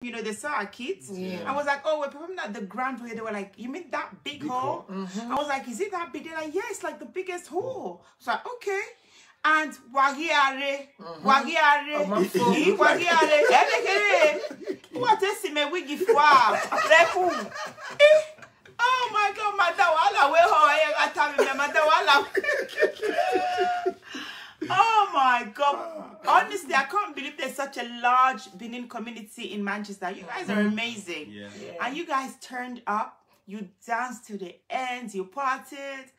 you know, they saw our kids. I was like, oh, we're performing at the Grand Way. They were like, you mean that big hall? I was like, is it that big? They're like, yeah, it's like the biggest hall. So I was like, okay. And wagiare. What is it? Me wigi fwa. Oh my God, madawala we ho oh my God. Honestly, I can't believe there's such a large Benin community in Manchester. You guys are amazing. And you guys turned up. You danced to the end. You partied.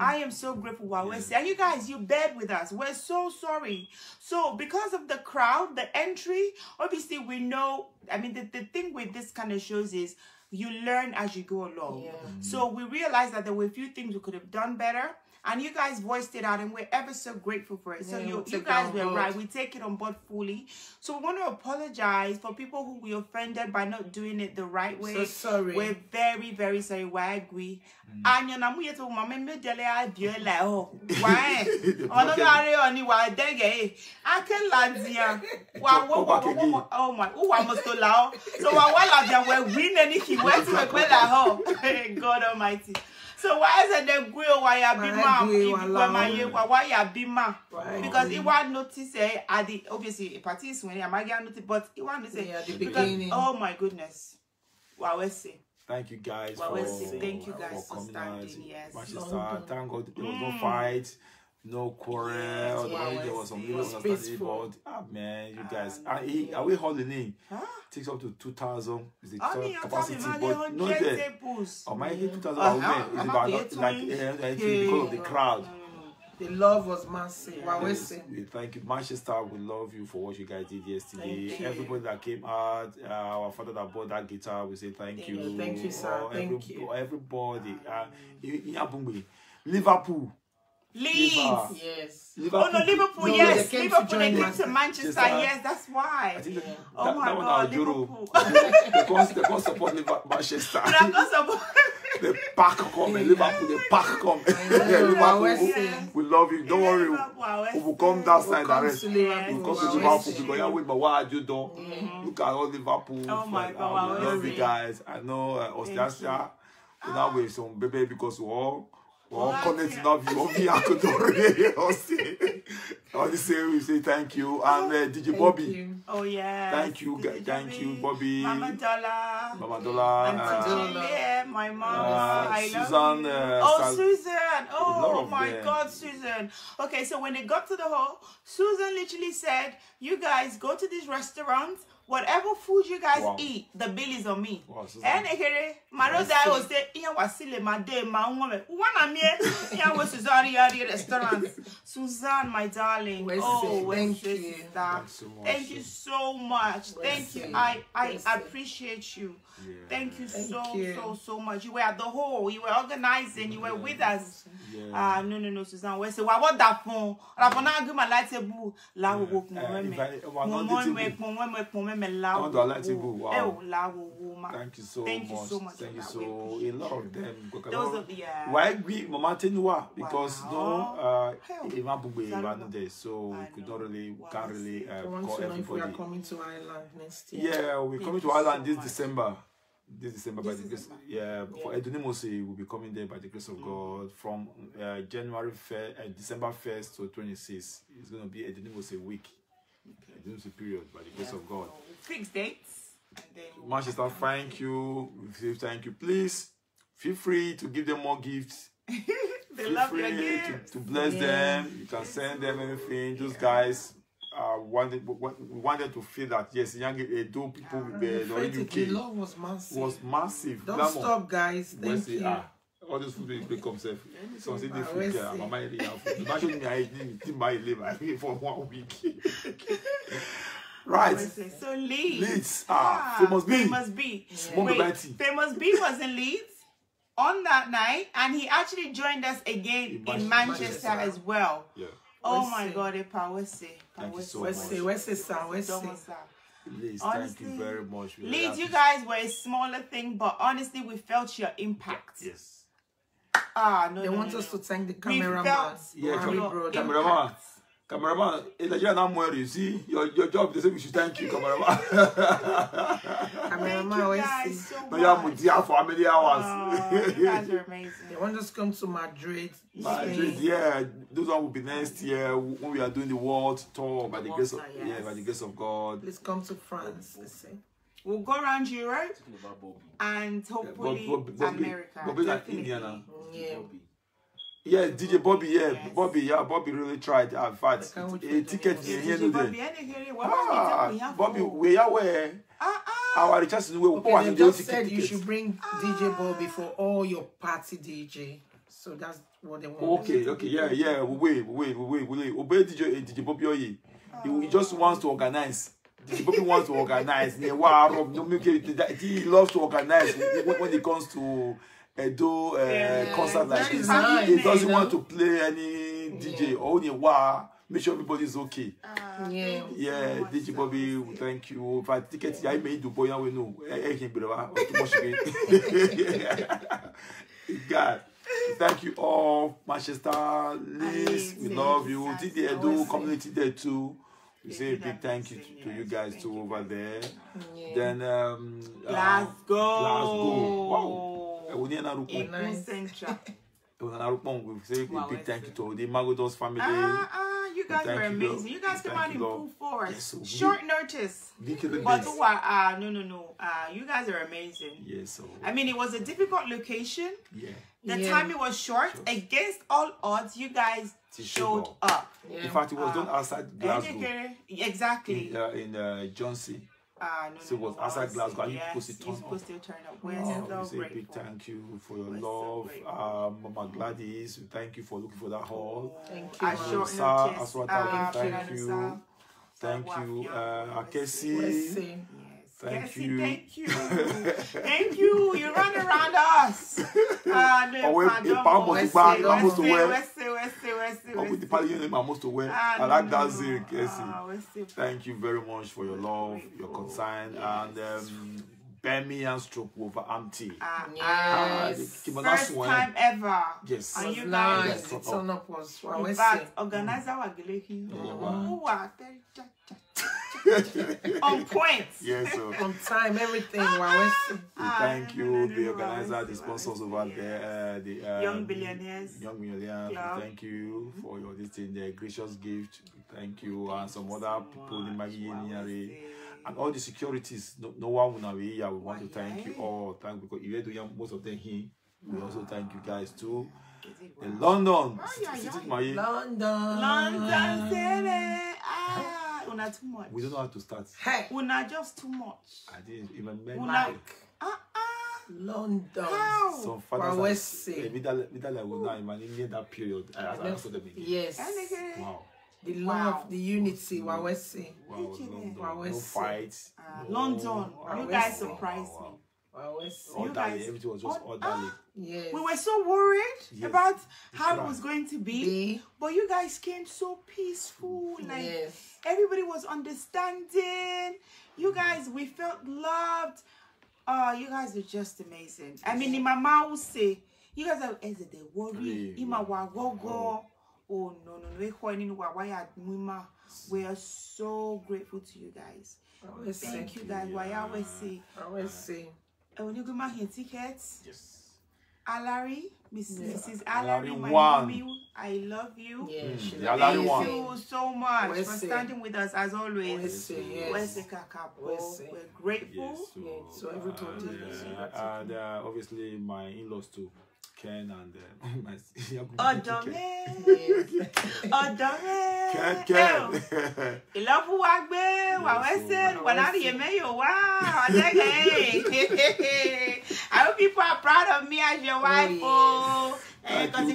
I am so grateful. And you guys, you bared with us. We're so sorry. So because of the crowd, the entry, obviously we know, I mean, the thing with this kind of shows is you learn as you go along. So we realized that there were a few things we could have done better. And you guys voiced it out, and we're ever so grateful for it. So you guys were right. We take it on board fully. So we want to apologize for people who we offended by not doing it the right way. So sorry. We're very, very sorry. We agree. And you know, I'm to mama me dele adie la ho. Why? Ono gare oni wa dege. Aken ladia. Wa oh my. Who wa must la. So wa ladia we win anything. We to me la ho. God Almighty. So why is it the grill why you be ma? Because it was notice at the obviously party is when I might get notice, but it want to say at the beginning. Oh my goodness. Wow, let's see. Thank you guys thank you guys for standing. Yes. Manchester, thank God there was no fight, no quarrel. There was some little understanding, but man, you guys are we holding in? Takes up to 2,000 is the capacity, but no there. Oh my, 2,000 is about like because of the crowd. The love was massive. We thank you, Manchester. We love you for what you guys did yesterday. Everybody that came out, our father that bought that guitar, we say thank you. Thank you, sir. Thank you. Everybody. Liverpool. Leeds. Yes. Liverpool. Oh no, Liverpool. No, yes, Liverpool. They came to Manchester. Yes, that's why. I think oh my God, Liverpool. They can't support Manchester. The pack come, Liverpool. The pack come. Liverpool. We love you. Don't worry. We will come that side. We'll come to Liverpool because wait, but what have you done? Look at all Liverpool. Oh my God, we love you guys. I know Ostasia. You know with some baby because we all connecting up you. We say thank you and DJ Bobby. Oh yeah. Thank you, Bobby. Mama Dola. My mom. I Susan. Love you. Susan. Oh my God, Susan. Okay, so when they got to the hall, Susan literally said, "You guys go to this restaurant. Whatever food you guys eat, the bill is on me." And my brother will say, Suzanne, my darling. Thank you. Thank you so much. Thank you. I appreciate you. Thank you so much. You were at the hall. You were organizing. You were with us. No, Suzanne. We say, what that phone? Thank you so much. Thank you so a lot of them. Why we Mama Tenua? Because no so we can't really call everybody. If we are coming to Ireland next year. Yeah, we're coming to Ireland this December. By the grace, for Edunimose will be coming there by the grace of God from December 1st to 26th. It's going to be Edunimose week, Edunimose period by the grace of God. Fixed dates. And then Manchester, thank you. Please feel free to give them more gifts. They love your gifts. To bless them. You can send them anything. Those guys. We wanted to feel that yes, young Edo people with the UK love was massive. Don't Glamour. Stop, guys. Thank you. All those food they come safe. So say the food care. My mind they have. Imagine me I didn't buy live for 1 week. Right. So Leeds. Famous B. Famous B was in Leeds on that night, and he actually joined us again in Manchester as well. Yeah. Oh my God, Leeds, thank you very much. Leeds, you guys were a smaller thing, but honestly, we felt your impact. Yes. They want us to thank the cameraman. Cameraman. Cameraman, it's like you're not worried. You see, your job, they say we should thank you, cameraman. Cameraman, always so much. No, for how many hours? You guys are amazing. They want us to come to Madrid. Madrid, yeah. Those one will be next year when we are doing the world tour by the grace of by the grace of God. Please come to France. We'll go around Europe and hopefully America. Bobby's like Indiana. Yeah. Yeah, DJ Bobby, Bobby really tried. In fact, a ticket here today. Bobby, we are where? Our Richard, okay, they just said you should bring DJ Bobby for all your party DJ. So that's what they want. Okay, yeah. We wait. Obey DJ Bobby. He just wants to organize. DJ Bobby wants to organize. He loves to organize when it comes to concert like this. He doesn't want to play any DJ. Only make sure everybody's okay. DJ Bobby, thank you. If I tickets, I made the boy now we know. God, thank you all, Manchester, Liz, we love you. DJ Edo community there too. We say a big thank you to you guys too over there. Then Glasgow. Wow. We say a big thank you to the Magodos family. You guys were amazing. You guys come out in full force. Short notice. But no. You guys are amazing. Yes. I mean, it was a difficult location. Yeah. The time it was short. Against all odds, you guys showed up. In fact, it was done outside Glasgow. Exactly. In Johnsey. So it was outside Glasgow. And you still turn up. We're so grateful. Big thank you for your love. Mama Gladys, thank you for looking for that hall. Thank you. Thank you. Thank you. Akesi. Thank you. Thank you. You run around us. I like that Ziri, Casey. Thank you very much for your love, your concern, and Bemi and Stroke over Auntie. First time ever. Yes. And you guys, the turn up was in fact, organizer on point. Yes, on time, everything. Thank you, the organizer, the sponsors over there, the Young Billionaires. Thank you for your the gracious gift. Thank you, and some other people in Maggie and all the securities. No one will be here. We want to thank you all. Thank you because you do most of them here. We also thank you guys too. In London, London City. Una too much. We don't know how to start. Hey, una just too much. I didn't even remember. London. How? Some fathers say that period. Yes. Wow. The love, the unity. Wow, London. No fights. London. You guys surprised me. Orderly. Everything was just orderly. Yes. We were so worried about how it was going to be, but you guys came so peaceful. Like everybody was understanding. You guys, we felt loved. You guys are just amazing. I mean, my mom will say, you guys are as they worry. Oh no. We are so grateful to you guys. Thank you guys. I always say. When you go my tickets, yes. Alari, Mrs. Alari, my one. mommy, I love you. Thank you so much for standing with us as always. We're grateful. So everybody. And obviously my in-laws too. Ken and my Ken. I hope people are proud of me as your wife. Oh, because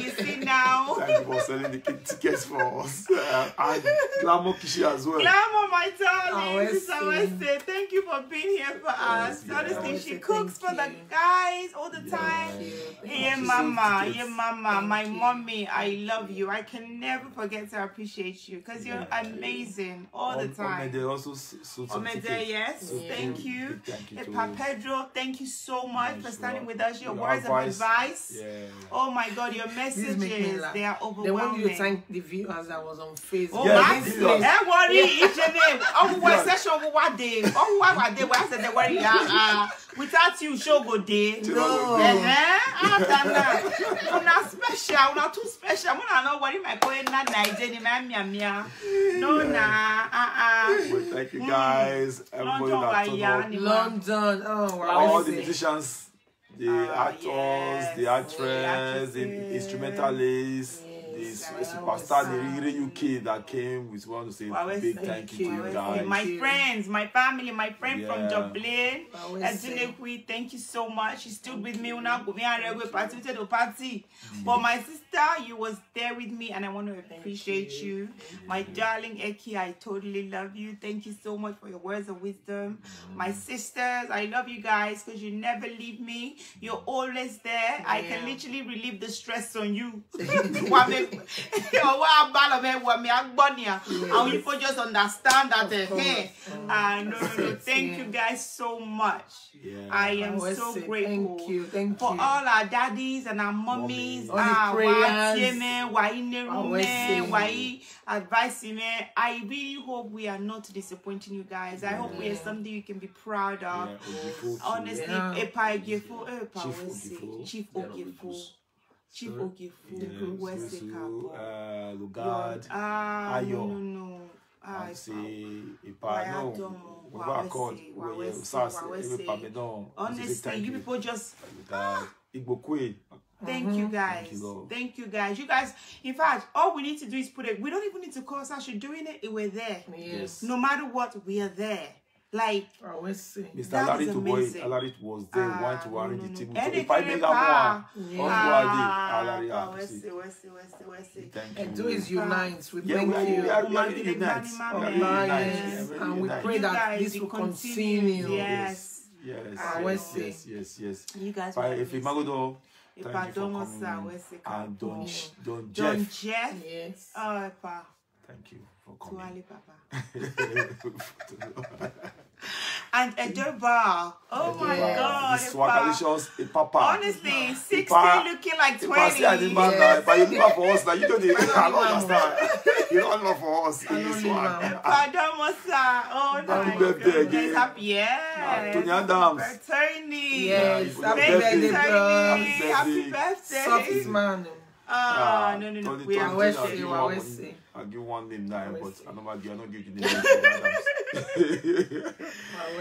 you see now. Thank you for selling the tickets for us. And Glamour Kishi as well. Glamour, my darling. I always say thank you for being here for us. Honestly, she cooks for the guys all the time. Yeah, mama, my mommy, I love you. I can never forget to appreciate you because you're amazing all the time. Omede, yes, thank you. Pedro, thank you so much for standing with us. Your words of advice advice. Yeah. Oh my God, your messages, they are overwhelming. They want you to thank the viewers that was on Facebook. Oh, yes, don't worry, each and every. Oh, what session? What day? Oh, what day? What said they worry? Without you, show go day. No. After that, I'm not special. I'm not too special. I'm not worry. My going not Nigeria, man, no, Well, thank you guys. Everybody that turned up. London. Oh, wow. All the musicians, the actors, the actress, the instrumentalists, the superstar, the really UK that came. We want to say big thank you to you guys. My friends, my family, my friend from Dublin, Adunekwi, thank you so much. She stood with me when I participated in the party. But my sister, you was there with me, and I want to appreciate you. My darling Eki, I totally love you. Thank you so much for your words of wisdom. My sisters, I love you guys because you never leave me. You're always there. I can literally relieve the stress on you. And you just understand that no. Thank you guys so much. I am so grateful. Thank you for all our daddies and our mummies. Advising me. I really hope we are not disappointing you guys. I hope we are something you can be proud of. Honestly, Chief Ogifu, Lugard, Ayo. I say, honestly, you people just Igbokwe. Thank you guys. Thank you guys. You guys, in fact, all we need to do is put it. We don't even need to call Sasha doing it. We're there. Yes. No matter what, we are there. Like, Mr. Alari Alari was there, want to arrange the table. So if I make that one, and do is unite. We thank you. And we pray that this will continue. Yes. Yes. You guys. If you Magodo, thank you for coming. And Don Jeff. Yes. Oh, Pa. Thank you for coming. And Edoba. Oh my God. Swagalicious, Papa. Honestly, 60 looking like 20. But you live for us. You don't understand. You don't live for us. Happy birthday again. Happy Tony Adams. Tony. Yes. Happy birthday. Happy birthday. Soft man. No. We are Westy. I'll give one name now, but I'm not give you the name.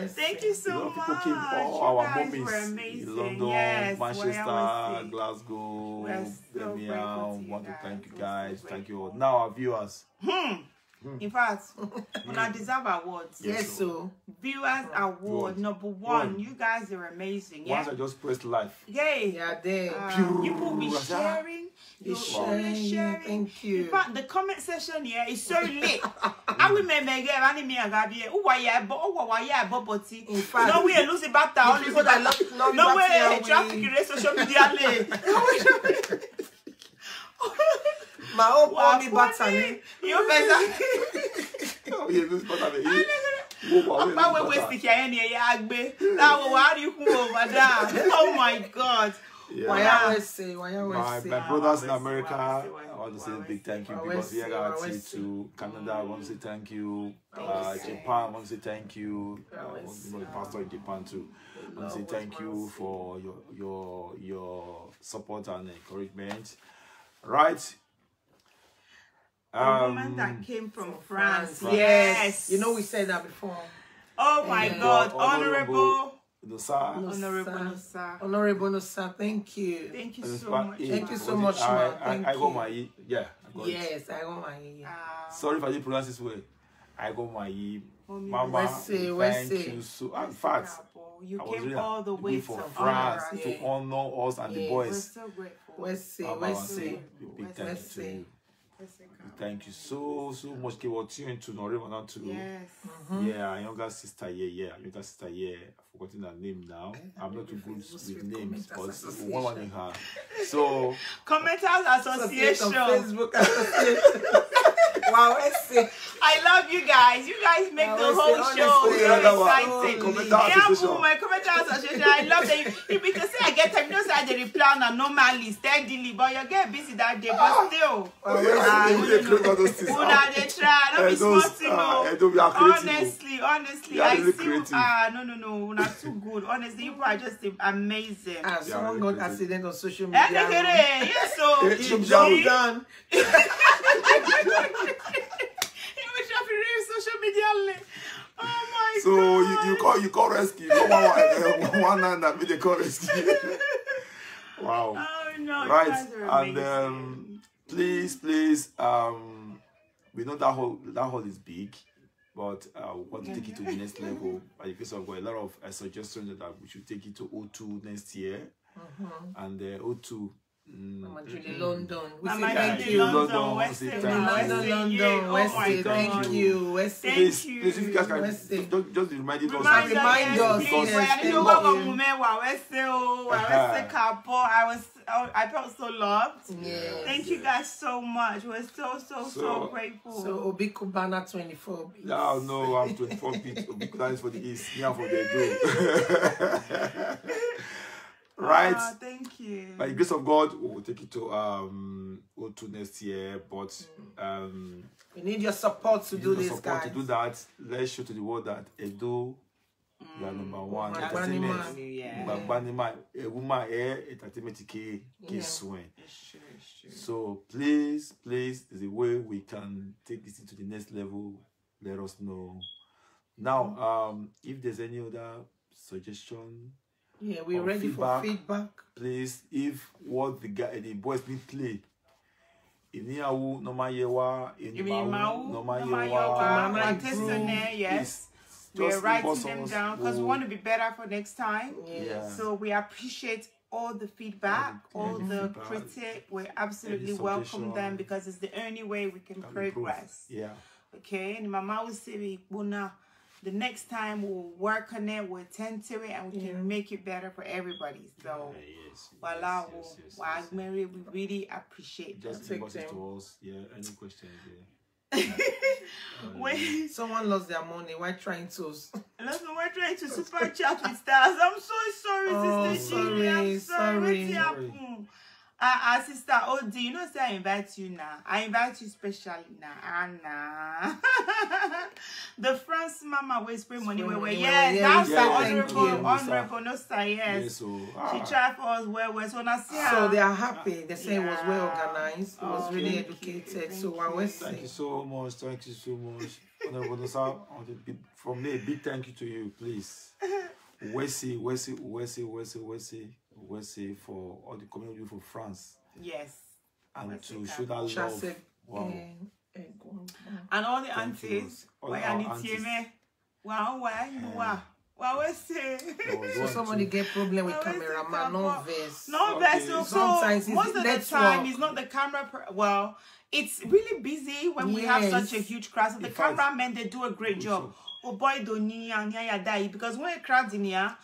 Thank you so much. People came, all our mummies in London, Manchester, Glasgow, Birmingham. Want to thank you guys. Thank you all. Now our viewers. In fact, when I deserve awards. Yes, so viewers award #1. You guys are amazing. Once I just pressed live. Yay. Yeah, there. You will be sharing. You're sharing. Thank you. In fact, the comment section here is so lit. I will make any in fact, no way lose it back down. No way traffic race social media late. My own mommy battery. You better. You lose battery. Oh my God. Yeah. My brothers in America, I want to say a big thank you because we got to Canada. I want to say thank you. Japan, I want to say thank you. The pastor in Japan too. I want to say thank you for your support and encouragement. Right. The woman that came from France. Yes. You know we said that before. Oh my God. Honorable Nosa, thank you. Thank you so much. Thank you so much, man. I got my Yes, I got my Sorry if I didn't pronounce this way. I got my Mama. Thank you so. In fact, you came all the way from France to honor us and the boys. We're so grateful. Big thank you to you. Thank you so much. Keep watching to Norima too. Yes. Yeah, our younger sister here. I've forgotten her name now. I'm not too good with names, but one in her. So Commenters Association. Facebook Association. Wow, Wesley. I love you guys. You guys make the whole show so exciting. My commentator association. I love that you because say I get time. You know, say I dey reply now normally, steadily, but you get busy that day. But still, they try. Don't be smart, honestly, I see. No, not too good. Honestly, you are just amazing. Someone got accident on social media. Yes, so it's done. Social media. Oh my God. So you call rescue. You call one hand that made the call rescue. Wow. Oh no. Right. And please, we know that hall is big, but we want to take it to the next level. Because I've got a lot of suggestions that we should take it to O2 next year. And O2. Mama Julie London. Thank you. London. Wesley. Thank you. Wesley. Please, if you guys can just remind us. I felt so loved. Yes. Thank you guys so much. We're so grateful. So Obi Kubana 24 bits. No, I'm 24 bits. Obi Kubana is for the East. Me, I'm for the Do. Right. Thank you. By the grace of God, we will take it to O2 next year. But we need your support to do this, guys. To do that, let's show to the world that Edo, you are number one. Entertainment. A woman entertainment can swing. So please, there's a way we can take this into the next level. Let us know. Now, if there's any other suggestion. Yeah, we're ready for feedback. Please, if what the boys didn't play, Iniawu Nomayewa, yes. We're writing them down because we want to be better for next time. Yeah. So we appreciate all the feedback, all the critique. We absolutely welcome them because it's the only way we can progress. Yeah. Okay, and Mama will say, the next time we'll work on it, we'll attend to it, and we can make it better for everybody. So, voila, Mary, we really appreciate just them. Just to us. Yeah, any questions? Wait. Someone lost their money. Why trying to? Listen, we're trying to super chat with stars. I'm so sorry, Sister Julie. I'm sorry. Sister OD, you know, say I invite you now. I invite you specially now. Anna. The France mama will spray money where yes, that's honorable, no sir, yes. She tried for us well. So now see her. So they are happy. They say it was well organized. It was really educated. So I was saying. Thank you so much. Thank you so much. Honorable sir, from me, a big thank you to you, please. Wesley for all the community for France. Yes. And to show that love. Wow. And all the aunties. So somebody get problem with cameraman, no verse. No verse. So sometimes most of the time it's not the camera. Well, it's really busy when we have such a huge crowd. So the cameramen, they do a great job. Oh boy, don't die because when a crowd in here,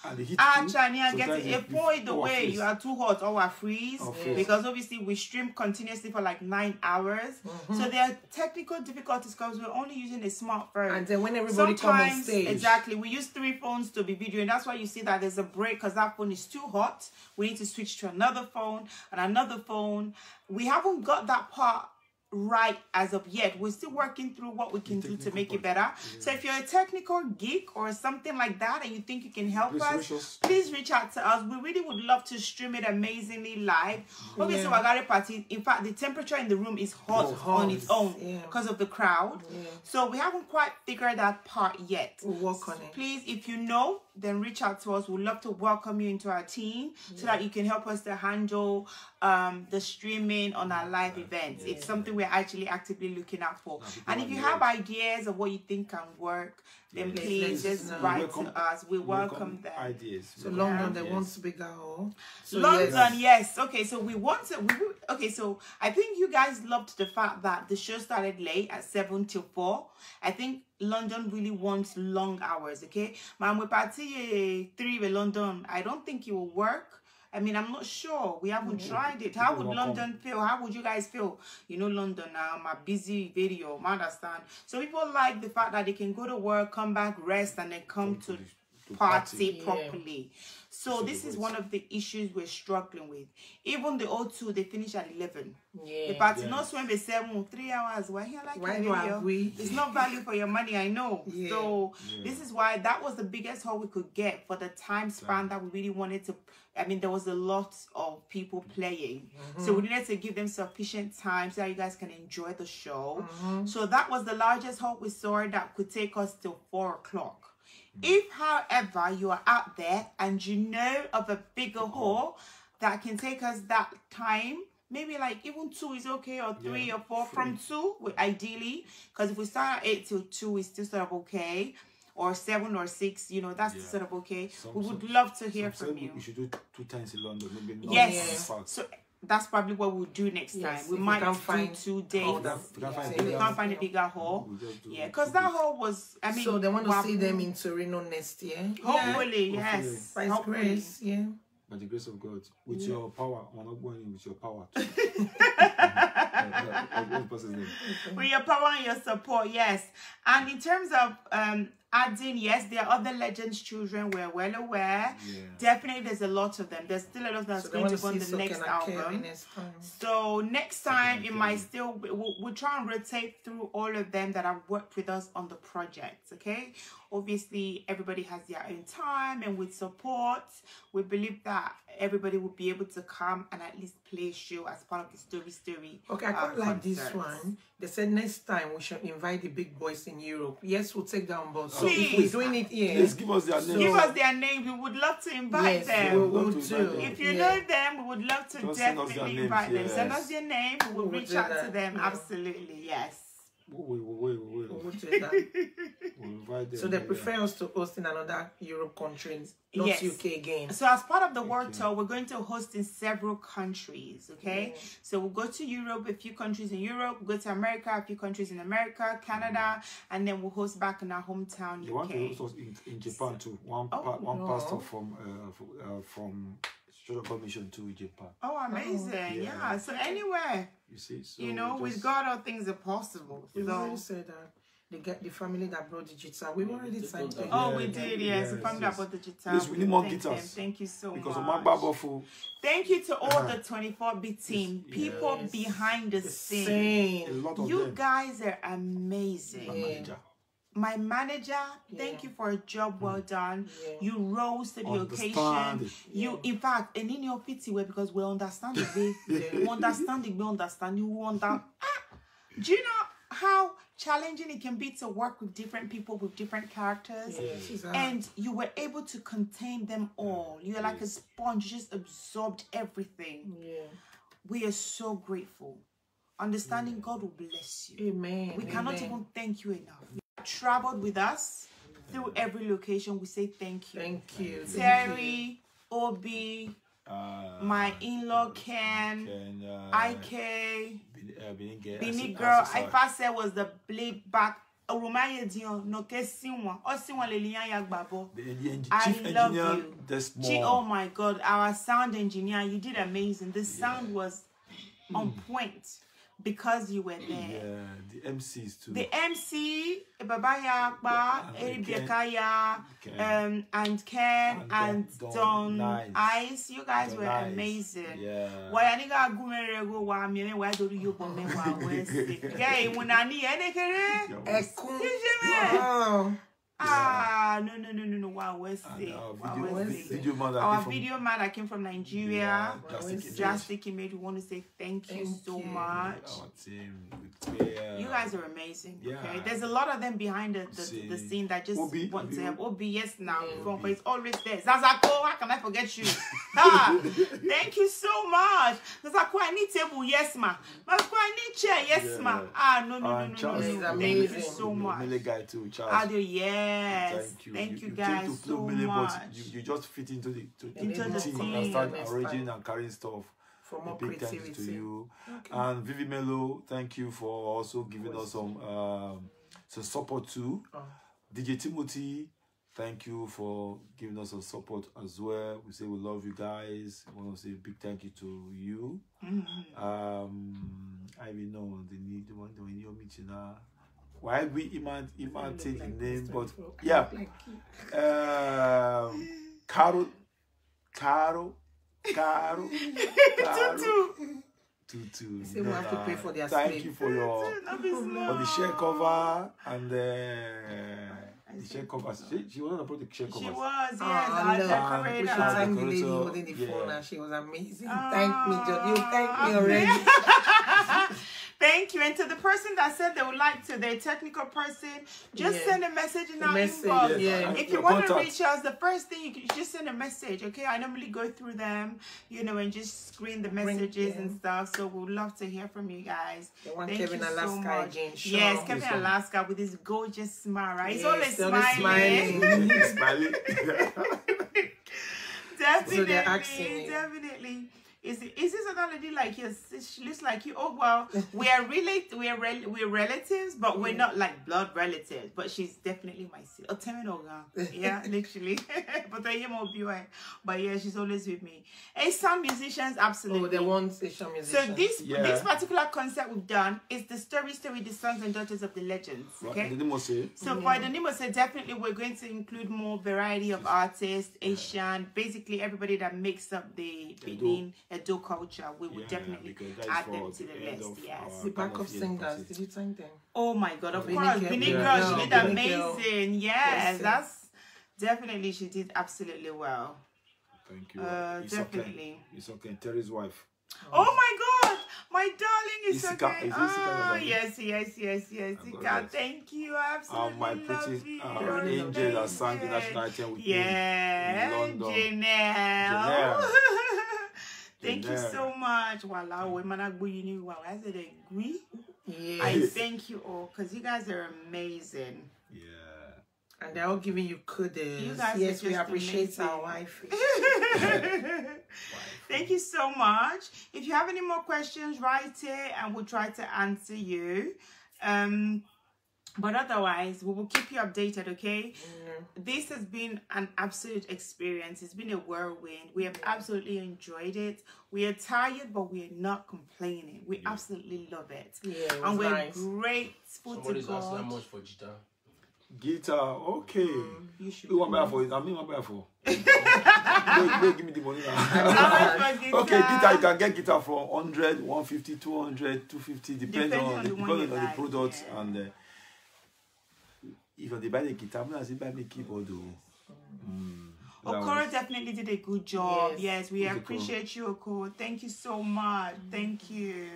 get a point the way you are too hot or freeze because obviously we stream continuously for like 9 hours. So there are technical difficulties because we're only using a smartphone. And then when everybody comes on stage, exactly, we use 3 phones to be videoing. That's why you see that there's a break because that phone is too hot. We need to switch to another phone and another phone. We haven't got that part right as of yet. We're still working through what we can do to make it better. So if you're a technical geek or something like that and you think you can help us, please reach out to us. We really would love to stream it amazingly live. Obviously, Wagare Party, in fact, the temperature in the room is hot on its own because of the crowd. So we haven't quite figured that part yet. We'll work on it. Please, if you know, then reach out to us. We'd love to welcome you into our team so that you can help us to handle the streaming on our live events. It's something we're actually actively looking out for. And if you have ideas of what you think can work, then please just write to us. We welcome them. Ideas. So London, they want to be go. So London, yes. Okay, so we want to. Okay, so I think you guys loved the fact that the show started late at 7 till 4. I think London really wants long hours. Okay, man, we party 3 in London. I don't think it will work. I mean, I'm not sure. We haven't tried it. How would London feel? How would you guys feel? You know, London now, my busy video, I understand. So people like the fact that they can go to work, come back, rest, and then come to party properly. So this is one of the issues we're struggling with. Even the O2, they finish at 11. The party not swim at 3 hours. Why here like why do we? It's not value for your money, I know. So this is why that was the biggest haul we could get for the time span that we really wanted to. I mean, there was a lot of people playing. So we needed to give them sufficient time so that you guys can enjoy the show. So that was the largest haul we saw that could take us till 4 o'clock. If, however, you are out there and you know of a bigger haul that can take us that time, maybe like even 2 is okay, or 3 or 4 from 2, ideally, because if we start at 8 till 2, it's still sort of okay, or 7 or 6, you know, that's sort of okay. We would love to hear from you. We should do 2 times in London, maybe. Yes. So that's probably what we'll do next time. We might do 2 days. We can't find a bigger hall. Because that hall was, I mean, so they want to see them in Torino next year. Hopefully, yes. By grace, By the grace of God, with your power, we're not going in with your power. With your power and your support, yes. And in terms of adding, yes, there are other Legends children, we're well aware. Definitely there's a lot of them. There's still a lot of them that's going to go on the next album. So next time it might still, we'll try and rotate through all of them that have worked with us on the project, okay? Obviously, everybody has their own time, and with support, we believe that everybody will be able to come and at least play a show as part of the story. Okay, I quite like this one. They said next time we should invite the big boys in Europe. Yes, we'll take them on board. So if we're doing it here, please give us their name. Give us their name. We would love to invite them. We'll do. If you know them, we would love to definitely invite them. Send us your name. We will reach out to them. Absolutely, yes. We'll do that. So they prefer us to host in another Europe country, not UK again. So as part of the world tour, we're going to host in several countries, okay? So we'll go to Europe, a few countries in Europe, we'll go to America, a few countries in America, Canada, and then we'll host back in our hometown, UK. You want to host us in Japan too. One pastor from Social Commission to Japan. Oh, amazing. Yeah. So anywhere. You see, so you know, with God all things are possible. You already said that. They get the family that brought digital. We've already signed them. Oh, we did, yes. The family that brought digital. Yes, we need more guitars. Thank you so because much. Thank you to all the 24-bit team. People behind the scene. A lot of you them. Guys are amazing. My manager, thank you for a job well done. You rose to the occasion. You, in fact, and in your pity way, because we understand the way, we understand the way, understand you want that. Do you know how challenging it can be to work with different people with different characters? And you were able to contain them all. You're like a sponge, you just absorbed everything. We are so grateful. Understanding God will bless you. Amen. We cannot even thank you enough. Traveled with us through every location. We say thank you. Thank you. Terry, Obi, my in-law Ken, IK, Bini Girl. If I said was the blade back. I love you. Oh my God, our sound engineer, you did amazing. The sound was on point. Because you were there. Yeah, the MCs too. The MC, Baba Yakba, Eribekaya, and Ken, and Don Ice. You guys were amazing. Yeah. Why Aniga Gumerego wa meme wa do you bome wa wese. Yeah, munani enekere. Wow. No. Wow, where's it? Our video man that came from Nigeria. Drastic Image. We want to say thank you so much. Our team, you guys are amazing. Okay, there's a lot of them behind the scene that just want to have OBS now. It's always there. Zazako, how can I forget you? Thank you so much. Zazako, I need table, yes ma. Zazako, I need chair, yes ma. No. Thank you so much. Guy too, Charles. Yes. Thank you guys so much. You just fit into the team and start arranging and carrying stuff. For more big creativity. Thanks to you. And Vivi Melo, thank you for also giving us some support too. DJ Timothy, Thank you for giving us some support as well. We say we love you guys. I want to say a big thank you to you. I will know the need when you're meeting now. Why we Iman take the name, but yeah. Caro. Tutu. Say we have to pay for their thank you for your the share cover and the share covers. She wasn't about the share covers. She was, yes. I decorated. We should thank the lady holding the phone, and she was amazing. Thank me, you thank me already. Thank you. And to the person that said they would like to, their technical person, just send a message in our inbox. If you want to reach us, the first thing you can just send a message, okay? I normally go through them, you know, and just screen the messages and stuff. So we'd love to hear from you guys. Thank Kevin you Alaska so much. Again, sure. Yes, Kevin Alaska with his gorgeous smile, right? He's always smiling. Smiling. Definitely, so they're asking definitely. Is this another lady like you? She looks like you. Oh well, we're relatives, but we're not like blood relatives. But she's definitely my sister. Oh, yeah, literally. But yeah, she's always with me. Asian musicians, absolutely. Oh, they want Asian musicians. So this particular concert we've done is the story, the sons and daughters of the legends. Okay. So for the Nimose, definitely we're going to include more variety of artists, Asian, basically everybody that makes up the Benin Edo culture. We would definitely add them to the list. Yes. The backup singers, did you thank them? Oh my God, of course. Benin Girl, she did amazing. Yes, that's definitely, she did absolutely well. Thank you. Definitely. It's okay. Terry's wife. Oh my God, my darling is Isika, okay. Yes. Isika, thank you. Absolutely. My pretty angel that sang the national anthem with me in London. Janelle. Thank you so much. Wow, I said agree. Yes. I thank you all because you guys are amazing. Yeah. And they're all giving you kudos. You guys yes, we appreciate our wife. Thank you so much. If you have any more questions, write it and we'll try to answer you. But otherwise, we will keep you updated, okay? This has been an absolute experience. It's been a whirlwind. We have absolutely enjoyed it. We are tired, but we are not complaining. We absolutely love it. And we're grateful to God. Asking how much for guitar? Guitar, okay. You should. You want buy for it? I mean, want buy for. Wait, give me the money now. Okay, guitar. You can get guitar for 100, 150, 200, 250, depending on the products and. If they buy the guitar, I'm not buy the keyboard though. Okoro definitely did a good job. Yes, we appreciate you, Okoro. Thank you so much. Thank you.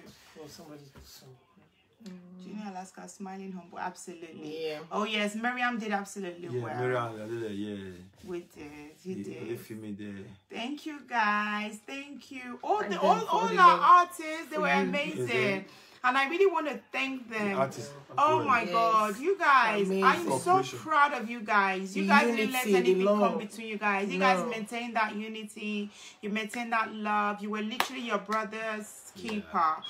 Junior Alaska, smiling humble, absolutely. Yeah. Oh yes, Miriam did absolutely well. Miriam did, yeah. We did. He did. Thank you guys. Thank you. All our artists, they were amazing. And I really want to thank them. Oh my God, you guys. Amazing. I'm so proud of you guys. You guys didn't let anything come between you guys. You guys maintained that unity. You maintained that love. You were literally your brother's keeper.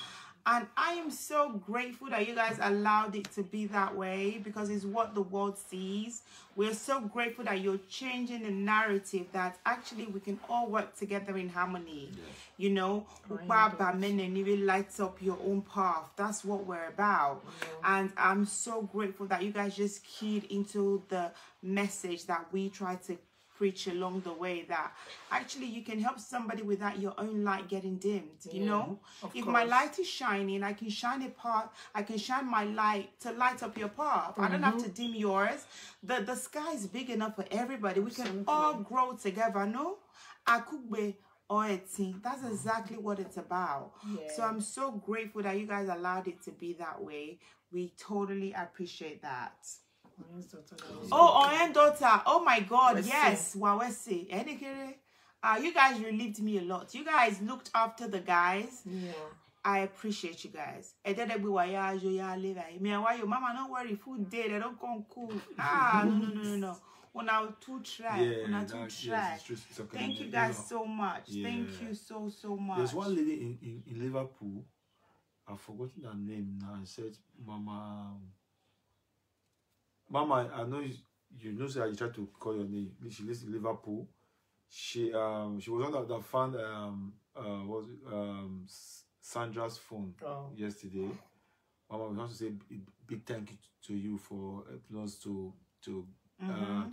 And I am so grateful that you guys allowed it to be that way because it's what the world sees. We're so grateful that you're changing the narrative that actually we can all work together in harmony. You know, lights up your own path. That's what we're about. And I'm so grateful that you guys just keyed into the message that we try to preach along the way, that actually you can help somebody without your own light getting dimmed. You know, if my light is shining, I can shine a path. I can shine my light to light up your path. I don't have to dim yours. The sky is big enough for everybody. We can all grow together. No, that's exactly what it's about. So I'm so grateful that you guys allowed it to be that way. We totally appreciate that. Oh, Oyen daughter. Oh my God. Yes. Wawese. You guys relieved me a lot. You guys looked after the guys. I appreciate you guys. Mama, don't worry. Food day. They don't come cool. No. When I too try. Thank you guys so much. Thank you so much. There's one lady in Liverpool. I've forgotten her name now. I said, Mama, I know you know, so you try to call your name. She lives in Liverpool. She was on that found Sandra's phone yesterday. Mama, we want to say a big thank you to you for helping us to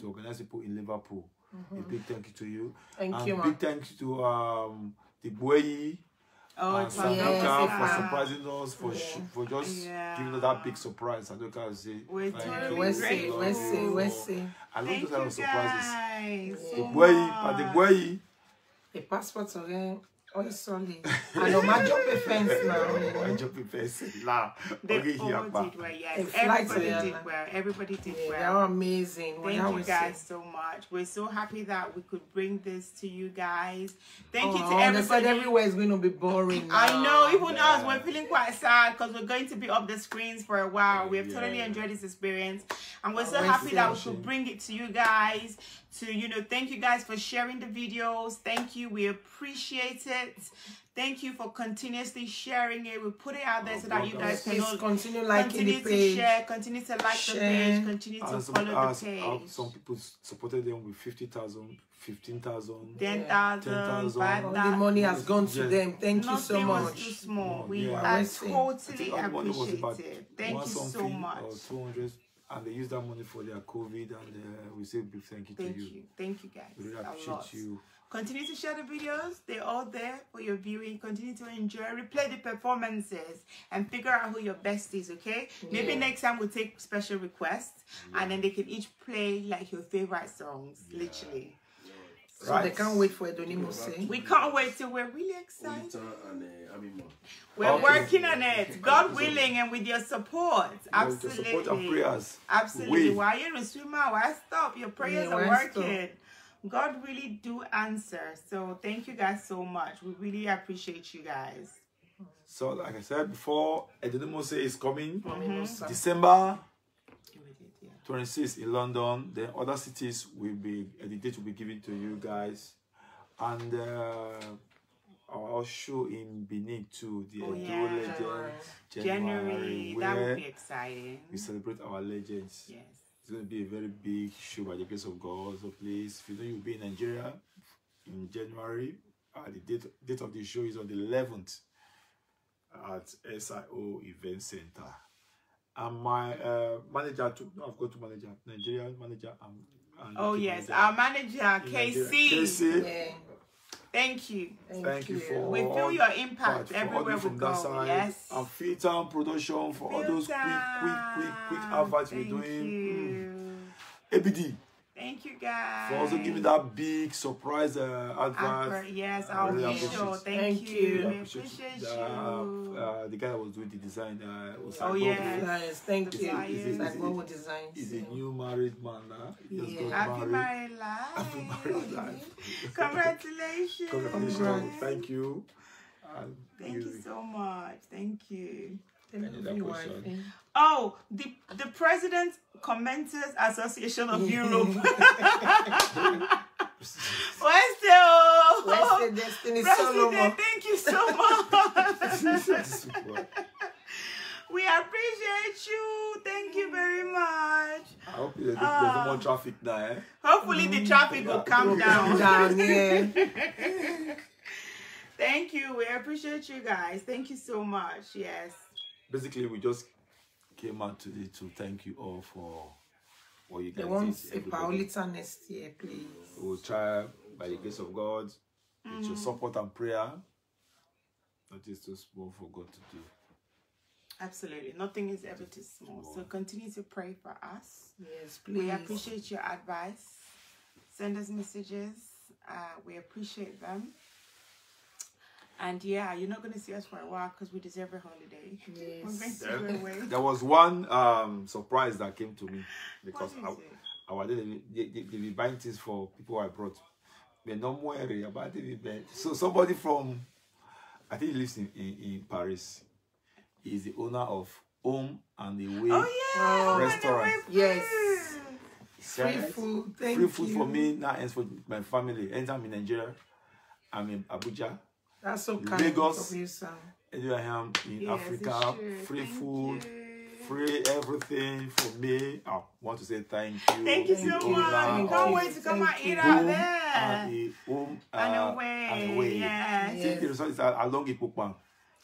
organize people in Liverpool. A big thank you to you. Thank you, big thank you to the boy. Sandoka for surprising us, for just giving us that big surprise. Sandoka will say, I love those kind of surprises. The boy. The passport again. Oh, sorry. I know my job defense now. My job defense. Nah. They all did well, yes. Everybody did well. Everybody did well. They are amazing. Thank you guys so much. We're so happy that we could bring this to you guys. Thank you to everybody. They said everywhere is going to be boring now. I know. Even us, we're feeling quite sad because we're going to be off the screens for a while. We have totally enjoyed this experience. And we're so happy that we could bring it to you guys. To, you know, thank you guys for sharing the videos. Thank you. We appreciate it. Thank you for continuously sharing it. We put it out there so that you guys can continue liking the page, to share, continue to like the page, continue to follow the page. Some people supported them with 50,000, 15,000, 10,000, 5,000. The money has gone to them. Thank you so much. Nothing was too small. We are totally appreciated. Thank you so much. 200. And they use that money for their COVID, and we say big thank you to you. Thank you, guys. We really appreciate you. Continue to share the videos. They're all there for your viewing. Continue to enjoy. Replay the performances and figure out who your best is, okay? Maybe next time we'll take special requests and then they can each play like your favorite songs, literally. So they can't wait for Edonimose. We can't wait till we're really excited. We're working on it, God willing, and with your support. Absolutely. With your support and prayers. Absolutely. Why you swimmer? Why stop? Your prayers are working. God really do answer. So thank you guys so much. We really appreciate you guys. So like I said before, Edonimose is coming December 26th in London. Then other cities will be, the date will be given to you guys. And our show in Benin too, the Edo Legends, January, that will be exciting. We celebrate our legends. Yes. It's going to be a very big show by the grace of God. So please, if you know you'll be in Nigeria in January, the date of the show is on the 11th at SIO Event Center. And my manager, I've got to manager, Nigerian manager. Oh yes, our manager, KC. Yeah. Thank you. Thank you for. We feel your impact everywhere we go. Yes. And filter production for all those quick adverts we're doing. ABD. Thank you guys. For also giving that big surprise advert. Yes, our video. Thank you. We appreciate you. The guy that was doing the design was like, yes, thank you. It's like what we designed. He's a new married man now. Happy married life. Happy married life. Congratulations. Congratulations. Thank you. Thank you so much. Thank you. Oh, the President Commenters Association of Europe. Western Destiny Solomon. Thank you so much. We appreciate you. Thank you very much. I hope there's no more traffic now. Hopefully the traffic will calm down. Thank you. We appreciate you guys. Thank you so much. Yes. Basically, we just came out today to thank you all for what you guys did. They want a Paulita next year, please. We'll try, by the grace of God, with your support and prayer. That is too small for God to do. Absolutely. Nothing is ever too small. So continue to pray for us. Yes, please. We appreciate your advice. Send us messages. We appreciate them. And yeah, you're not going to see us for a while because we deserve a holiday. Yes. We're going to go away. There was one surprise that came to me because they be buying things for people I brought. So somebody from, I think he lives in Paris. He's the owner of Home and Away restaurant. Yes. Free food. Thank you. Free food for me now and for my family. Anytime in Nigeria, I'm in Abuja. That's so kind Lagos, of you, Sam. I am in Africa. Free food, free everything for me. I want to say thank you. Thank you so much. Can't wait to come and eat out there. And away. Yes. The result is along Ipokpan.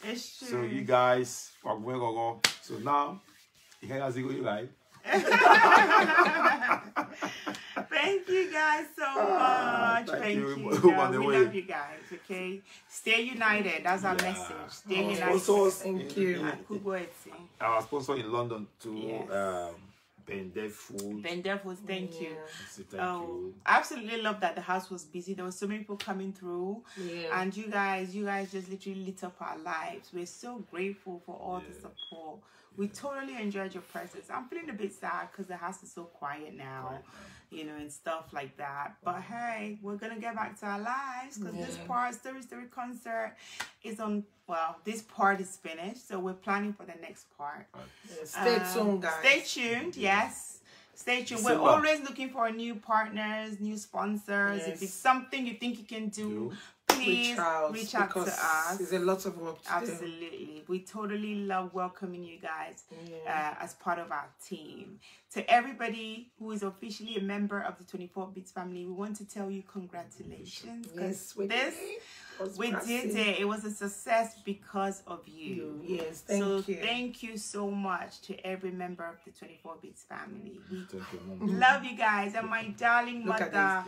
It's true. So you guys, so now, you can ask you right. Thank you guys so much. Thank you. We love you guys, okay? Stay united. That's our message. Stay united. Thank you. Our sponsor in London to Bender Food. Bender Food, thank you. Thank you. I absolutely love that the house was busy. There were so many people coming through. And you guys just literally lit up our lives. We're so grateful for all the support. We totally enjoyed your presence. I'm feeling a bit sad because the house is so quiet now, you know, and stuff like that. But hey, we're going to get back to our lives because this part, Story concert, is on, well, this part is finished. So we're planning for the next part. Stay tuned, guys. Stay tuned, yes. Stay tuned. We're always looking for new partners, new sponsors. If it's something you think you can do, please reach out to us. There's a lot of work to do. Absolutely. We totally love welcoming you guys as part of our team. To everybody who is officially a member of the 24 Bits family, we want to tell you congratulations. Yes, we did it. It was a success because of you. Yes, thank you. Thank you so much to every member of the 24 Bits family. We love you guys. And my darling mother,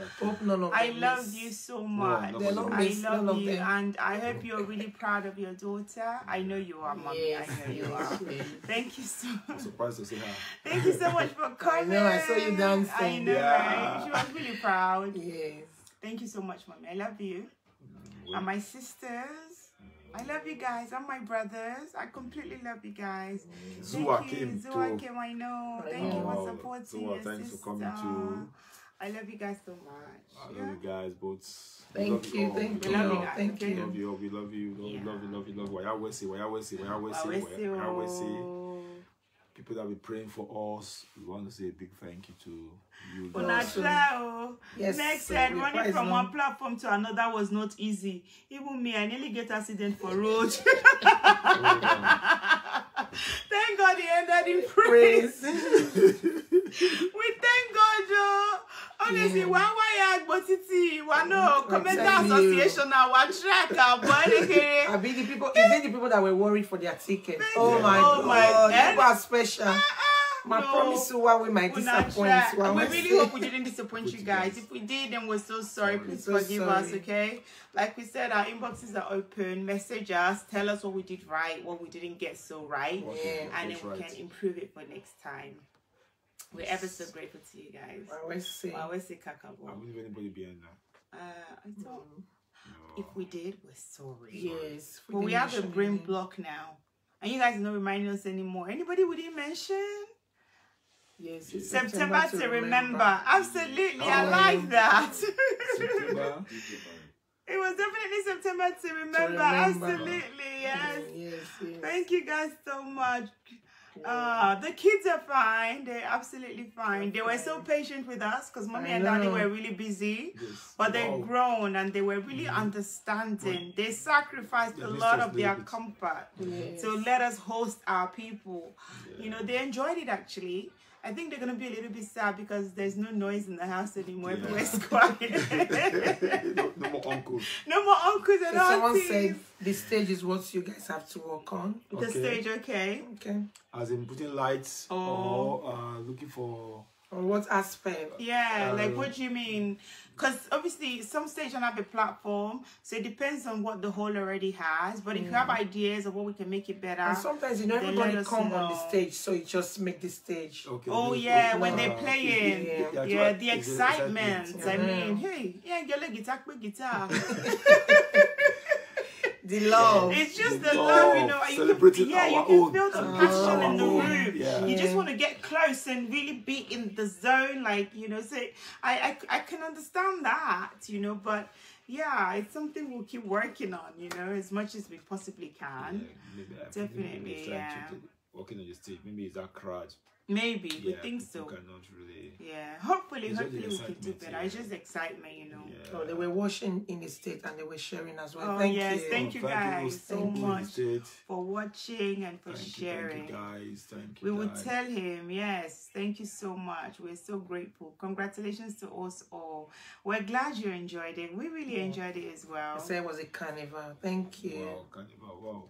I love you so much. I love you. And I hope you're really proud of your daughter. I know you are, Mommy. Yes, I know you are. Thank you so much. I'm surprised to see her. Thank you so much for coming. I know, I saw you dancing. I know, right? She was really proud. Yes. Thank you so much, Mommy. I love you. And my sisters, I love you guys. And my brothers, I completely love you guys. Zua came, I know. Thank you for supporting your thanks sister. for coming too. I love you guys so much. I love you guys both. Thank you. We love you guys. Thank you. We love you. We love you. Love you. People that be praying for us, we want to say a big thank you to you. Yes. Next said running from one platform to another was not easy. Even me, I nearly get accident for road. Thank God he ended in praise. We thank God, Joe. Honestly, why but it's no commenter association now. One track, I be the people. Is it the people that were worried for their ticket? Oh my God, you are special. I promise you, we might disappoint. We really hope we didn't disappoint you guys. If we did, then we're so sorry. Please forgive us, okay? Like we said, our inboxes are open. Message us. Tell us what we did right, what we didn't get so right. And then we can improve it for next time. We're ever so grateful to you guys. I always say I Kakabo. wouldn't leave anybody behind that. I thought if we did, we're sorry. Yes. But we have a brain block now. And you guys don't remind us anymore. Anybody we didn't mention? Yes. September to remember. Absolutely. I like that. September. It was definitely September to remember. Absolutely. Yes. Thank you guys so much. The kids are fine. They're absolutely fine. They were so patient with us because Mommy and Daddy were really busy. But they've grown and they were really understanding. They sacrificed a lot of their comfort to let us host our people. You know, they enjoyed it actually. I think they're going to be a little bit sad because there's no noise in the house anymore. Everywhere's quiet. No more uncles. No more uncles and aunties. Someone said the stage is what you guys have to work on. The stage, okay. As in putting lights or looking for... On what aspect? Yeah, like what do you mean? Because obviously some stage don't have a platform, so it depends on what the hall already has. But if you have ideas of what we can make it better, and sometimes you know everybody come on the stage, so you just make the stage. Okay. Oh yeah, when they're playing, the excitement. I mean, hey, guitar. The love. It's just the love, you know. Celebrating you can feel the passion in the room. Yeah. You just want to get close and really be in the zone, like, you know. So I can understand that, you know, but yeah, it's something we'll keep working on, you know, as much as we possibly can. Yeah, maybe definitely, working on the stage. Maybe it's that crowd. Maybe we think so. Cannot really. Yeah, hopefully we can do better. It's just excitement, you know. Yeah. So they were watching in the States and they were sharing as well. Oh, thank yes, you. thank you guys so much for watching and for thank sharing. You guys, thank you. We will tell him, yes, thank you so much. We're so grateful. Congratulations to us all. We're glad you enjoyed it. We really enjoyed it as well. I said it was a carnival. Thank you. Wow, carnival. Wow.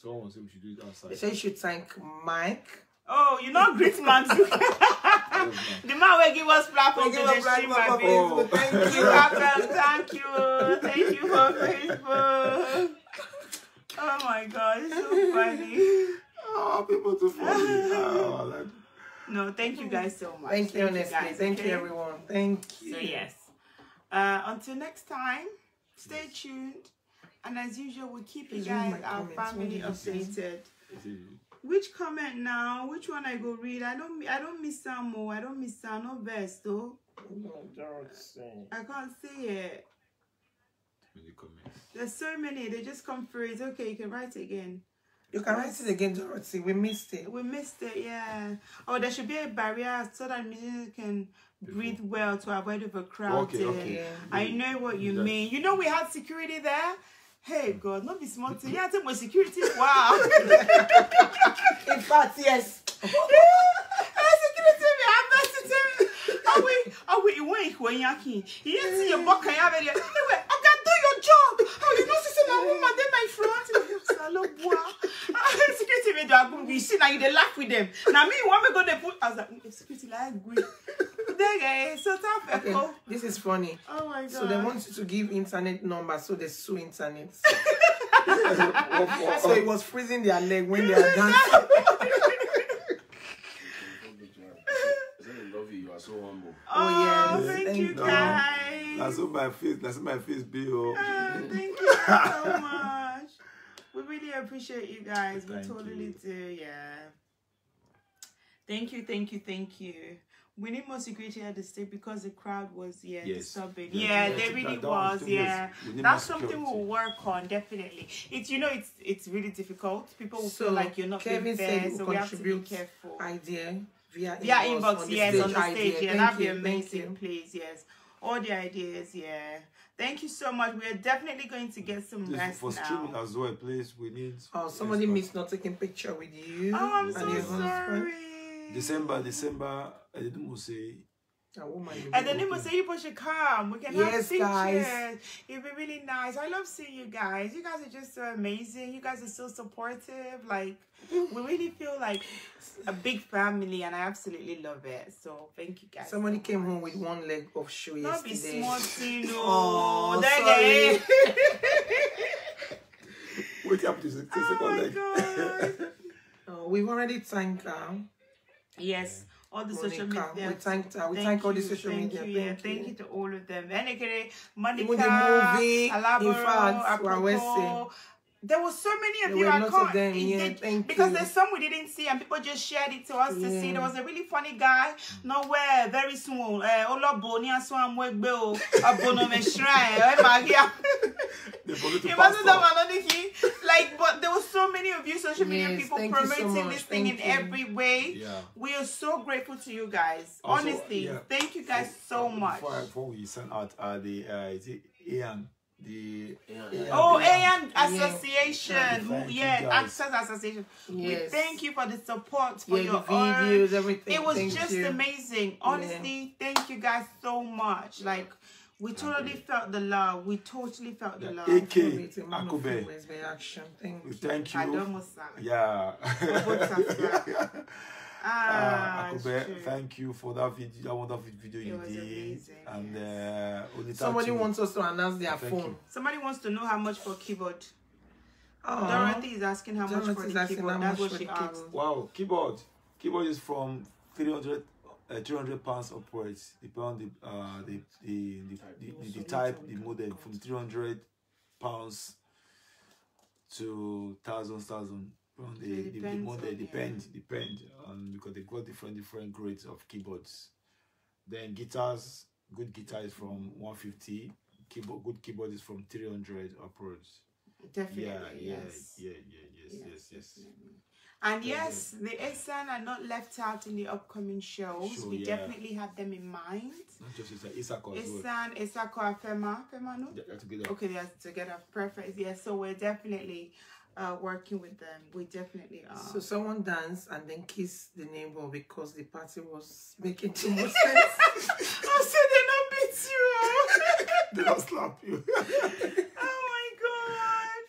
Someone said we should do it outside. They said you should thank Mike. Oh, you know, great man too. The man will give us platform to the stream, my Facebook. Thank you. Thank you. Thank you for Facebook. Oh my God, it's so funny. Oh, people too funny. Oh, no, thank you guys so much. Thank you, honestly. Thank you, everyone. Thank you. So, yes. Until next time, stay tuned. And as usual, we'll keep you guys, our family, updated. Which comment now? Which one I go read? I don't miss some more. I don't miss some. No best though. I can't see it. There's so many. They just come through. It's okay. You can write it again. You can write it again, Dorothy. We missed it. We missed it. Yeah. Oh, there should be a barrier so that musicians can breathe well to avoid overcrowding. Okay. I know what you mean. You know we had security there. Hey God, not be smart. Yeah, I think my security. Wow. In fact, yes. Security, we have message. Are we when yaki? You see your book. Anyway, I can do your job. Oh, you know, sister, my woman, they my front. Security, we do a good. See now, you they laugh with them. Now me, you want me go they put? I was like, security, like good. So tough. Okay, this is funny. Oh my God. So they want you to give internet numbers, so they sue internet. So it was freezing their leg when they are dancing. You are so humble. Oh yes, thank you guys. That's my face, Bill. Thank you so much. We really appreciate you guys. We totally do. Yeah. Thank you. We need more security at the state because the crowd was disturbing. Yeah, they really was. Yeah, that's something we'll work on definitely. It's really difficult. People will feel like you're not being fair, so we have to be careful. Idea via inbox, yes, on the stage. Yeah, that'd be amazing. Please, yes, all the ideas. Yeah, thank you so much. We're definitely going to get some rest for streaming as well. Please, we need. Oh, somebody missed not taking picture with you. Oh, I'm so sorry. December, I didn't say. And then they say you should come. We can have pictures. Guys. It'd be really nice. I love seeing you guys. You guys are just so amazing. You guys are so supportive. Like, we really feel like a big family, and I absolutely love it. So thank you guys. Somebody came home with one leg of shoe yesterday. Not be smart, you know. Oh, sorry. Wait up to the second leg. We've already thanked yes. All the social media. We thank all the social media. Thank you to all of them. Monica, even the movie, Alaboro, in fact, there were so many of there you. I can't. Because there's some we didn't see, and people just shared it to us to see. There was a really funny guy, nowhere, very small. But there were so many of you, social media people, promoting this thing in every way. Yeah. We are so grateful to you guys. Also, honestly, thank you guys so much. Before we send out is it Ian? AN Association. Access Association. Yes. We thank you for the support, for your videos, everything. It was just amazing. Honestly, thank you guys so much. Like, we totally felt the love. We totally felt the love. AK Akube. Thank you. Yeah. Akube, thank you for that video. That wonderful video you did. Amazing, and somebody wants us to announce their phone. Somebody wants to know how much for keyboard. Dorothy is asking how much for the keyboard. That's what she asked. Wow, keyboard is from 300 pounds upwards, depending on the type, the model, from 300 pounds to thousands. The model depend because they got different grades of keyboards. Then guitars, good guitar is from 150. Good keyboard is from 300 upwards. Definitely. Yes. And yes, the Esan are not left out in the upcoming shows. We definitely have them in mind. Not just Isako as well. Esan, Isako, and Fema, no? They're together. Okay, they're together. Perfect. Yeah, so we're definitely working with them. We definitely are. So someone danced and then kissed the neighbor because the party was making too much sense. I said they not beat you. They don't slap you. Oh my God.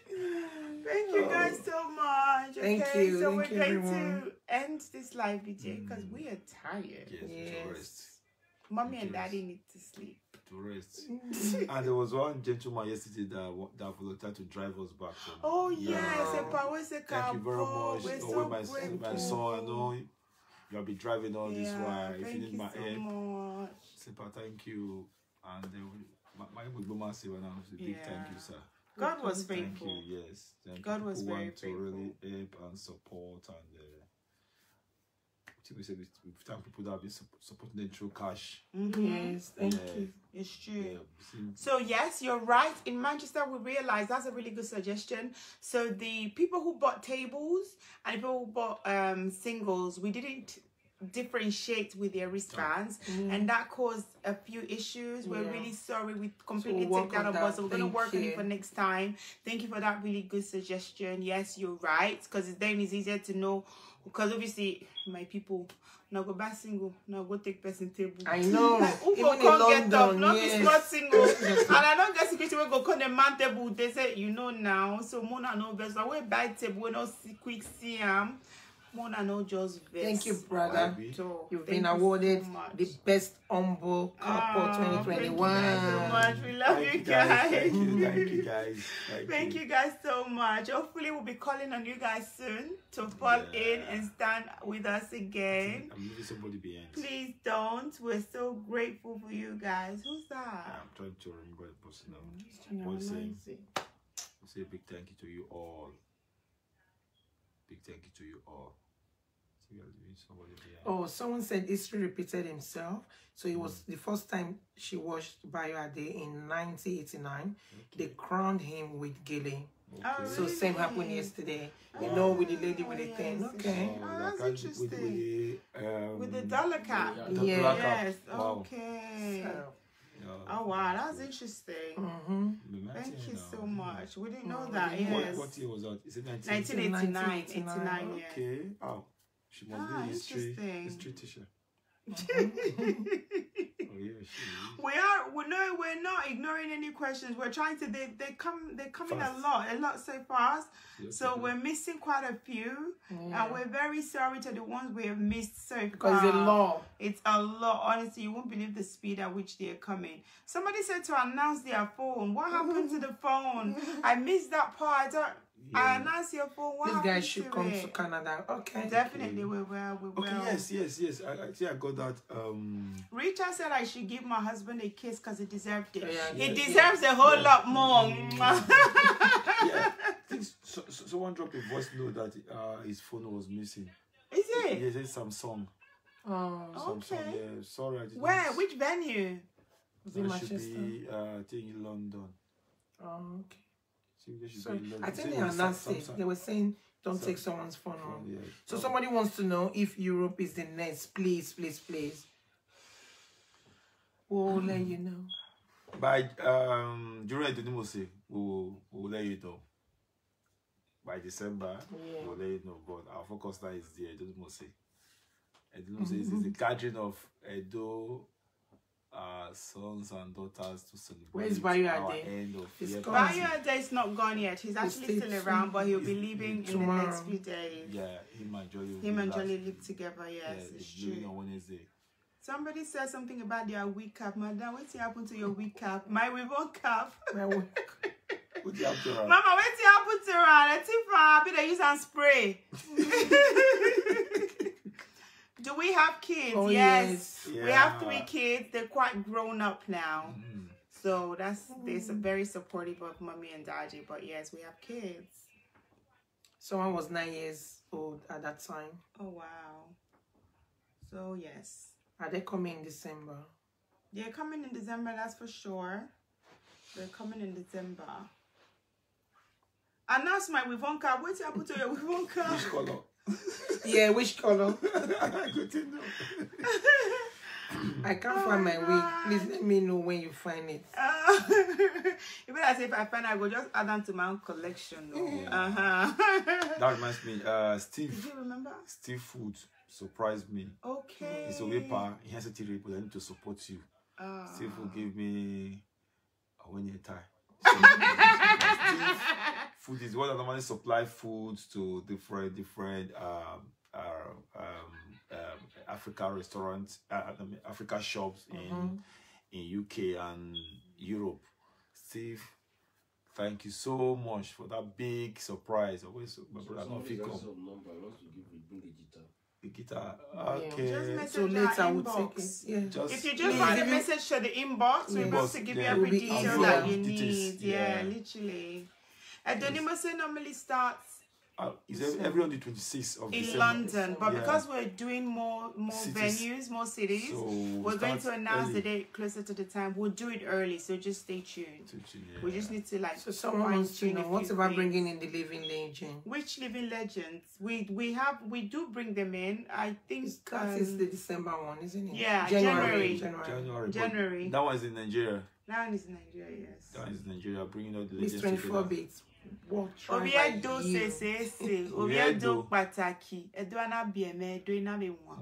Thank you guys so much. Okay? Thank you. So Thank we're you, going everyone. to end this live video because we are tired. Yes. Mommy and daddy need to sleep. To rest. And there was one gentleman yesterday that volunteered to drive us back. Oh yes, thank you very much. We're Oh, so my son, I know you'll be driving all this while. If you need my help, super thank you. And my would be massive and I'm a big thank you, sir. God was faithful. Thank you, yes. God was very want faithful. to really help and support and we say we thank people that have been supporting them through cash. Yes, thank you. It's true. So yes, you're right. In Manchester, we realized that's a really good suggestion. So the people who bought tables and people who bought singles, we didn't differentiate with their wristbands, and that caused a few issues. We're really sorry. We completely take that on board. So we're going to work on it for next time. Thank you for that really good suggestion. Yes, you're right, because then it's easier to know. Because obviously, my people now go back single, now go take person table. I know. Even in London, not be smart single. And I don't get security we go call the man table. They say, you know now. So Mona no best. We buy table, we not quick see Mona no just best. Thank you, brother. So, You've been awarded the best humble couple 2021. Thank you guys so much. We love you guys. Thank you guys. Thank you guys so much. Hopefully we'll be calling on you guys soon to fall in and stand with us again. I'm leaving somebody behind. Please don't. We're so grateful for you guys. Who's that? I'm trying to remember the person now. Say a big thank you to you all. Big thank you to you all. Oh, someone said history repeated himself. So it was the first time she watched Bayo Ade in 1989. They crowned him with Gele. So same happened yesterday. You know, with the lady with the thing. Okay. Oh, that's interesting. With the dollar cap. Yes. Okay. Oh wow, that's interesting. Thank you so much. We didn't know that. Yes. What year was that? Is it 1989? 89. Okay. Oh, she must be a history teacher. We're not ignoring any questions. We're trying to. They come in a lot so fast. Yes, so we're missing quite a few, and we're very sorry to the ones we have missed so far. Because it's a lot. Honestly, you won't believe the speed at which they are coming. Somebody said to announce their phone. What happened to the phone? I missed that part. I announced your phone. What This guy should come to Canada. Okay. Definitely, we will. Okay, yes. I got that. Rita said I should give my husband a kiss because he deserved it. He deserves a whole lot more. I think someone dropped a voice note that his phone was missing. Is it? Yes, it's Samsung. Oh, okay. Yeah, sorry, I didn't. Where? Which venue? Was it Manchester? Should be, I think in London. Oh, okay. So I think they announced it. They were saying don't take someone's phone home. Yeah. So somebody wants to know if Europe is the next. Please. We'll let you know. By during the Nimose, we'll let you know. By December, we'll let you know. But our focus now is the Nimose. Nimose is the gathering of Edo sons and daughters to celebrate. Where is Bayo Ade? Bayo Ade is not gone yet. He's actually still around, but he'll be leaving in the next few days. Yeah, him and Jolly live together. Yes, it's true. On Wednesday. Somebody said something about their wig cap. Madam, what's happened to your wig cap? My ribbon cap. What's happened to her? Mama, what's happened to her? Let's see if I better use and spray. Do we have kids? Oh, yes. Yeah. We have 3 kids. They're quite grown up now. So they're very supportive of mommy and daddy. But yes, we have kids. Someone was 9 years old at that time. Oh, wow. So, yes. Are they coming in December? They're coming in December, that's for sure. They're coming in December. Announce my Wivon cap. What's happened to your Wivon cap? Which color? Yeah, which color? Good to know. I can't find my wig. Please let me know when you find it. Even as if I find, I will just add on to my own collection. That reminds me, Steve. Did you remember? Steve Food surprised me. Okay. It's a wepa. He has a TV, but I need to support you. Steve Food gave me a 1 year tie. Steve Food is what I normally supply foods to different Africa restaurants, Africa shops in UK and Europe. Steve, thank you so much for that big surprise. Always, my brother, not fit come. The guitar, okay. Just message So later I will inbox. take it. Yeah. If you just write a message to the inbox, we're able to give you every detail that you need. Yeah, literally. Donimoso normally starts Is every on the 26th of in December. London, but because we're doing more venues, more cities, so we're going to announce the date closer to the time. We'll do it early, so just stay tuned. We just need to like. So someone wants to know what about bringing in the living legend? Which living legends? We do bring them in. I think that is the December one, isn't it? Yeah, January. That one is in Nigeria. That one is in Nigeria, yes. That one is in Nigeria. Bringing out the legends. It's 24 bits. Oviedo se Oviedo pataki edo ana bieme edo ina be won.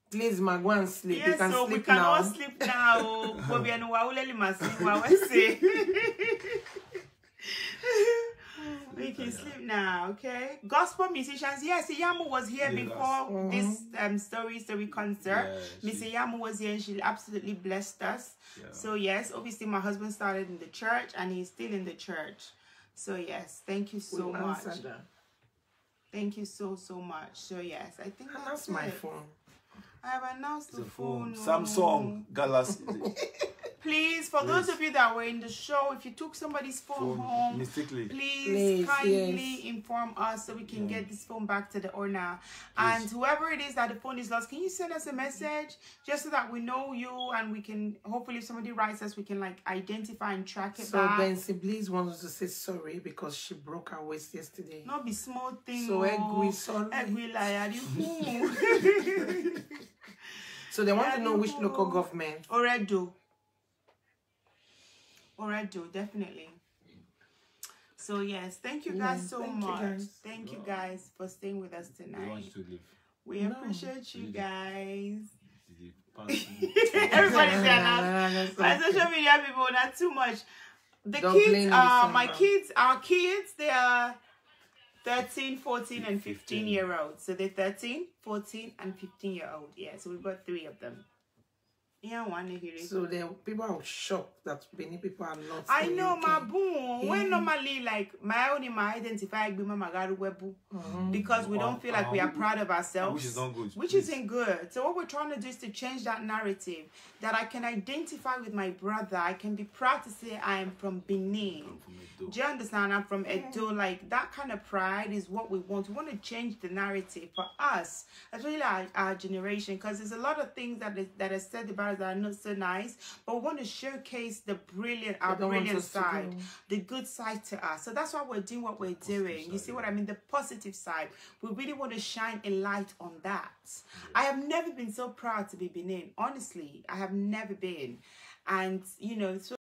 Please, ma, go and sleep. Yes, you can so sleep we can now. all sleep now. Bobiano wa uleli masi wa wese. We can sleep now, okay? Gospel musicians, yes, Yamu was here before this story concert. Miss Yamu was here and she absolutely blessed us. Yeah. So yes, obviously my husband started in the church and he's still in the church. So yes, thank you so much. Thank you so much. So yes, I think that's my phone. I have announced the phone. Samsung Galaxy. Please, for those of you that were in the show, if you took somebody's phone home, please kindly inform us so we can get this phone back to the owner. And whoever it is that the phone is lost, can you send us a message just so that we know you and we can, hopefully if somebody writes us, we can like identify and track it back. So Bensi Bliss wants to say sorry because she broke her waist yesterday. Not be small thing. So Egui, sorry. Egui liar. So they want to know which local government. Oredo, definitely. So yes, thank you guys so much. Thank you guys for staying with us tonight. We appreciate you guys. Everybody's there now. My social media people, not too much. The kids, our kids, they are 13, 14, and 15-year-olds. So they're 13, 14, and 15-year-old. Yeah, so we've got 3 of them. Yeah, so the people are shocked that many people are not. I know, my boom. When normally like my own identify because we don't feel like we are proud of ourselves, which is not good. Which isn't good. So what we're trying to do is to change that narrative that I can identify with my brother. I can be proud to say I am from Benin. Do you understand? I'm from Edo. Like that kind of pride is what we want. We want to change the narrative for us, especially our generation, because there's a lot of things that are said about us that are not so nice, but we want to showcase the brilliant side, the good side to us. So that's why we're doing what we're doing. You see what I mean? The positive side. We really want to shine a light on that. I have never been so proud to be Benin. Honestly, I have never been. And, you know, so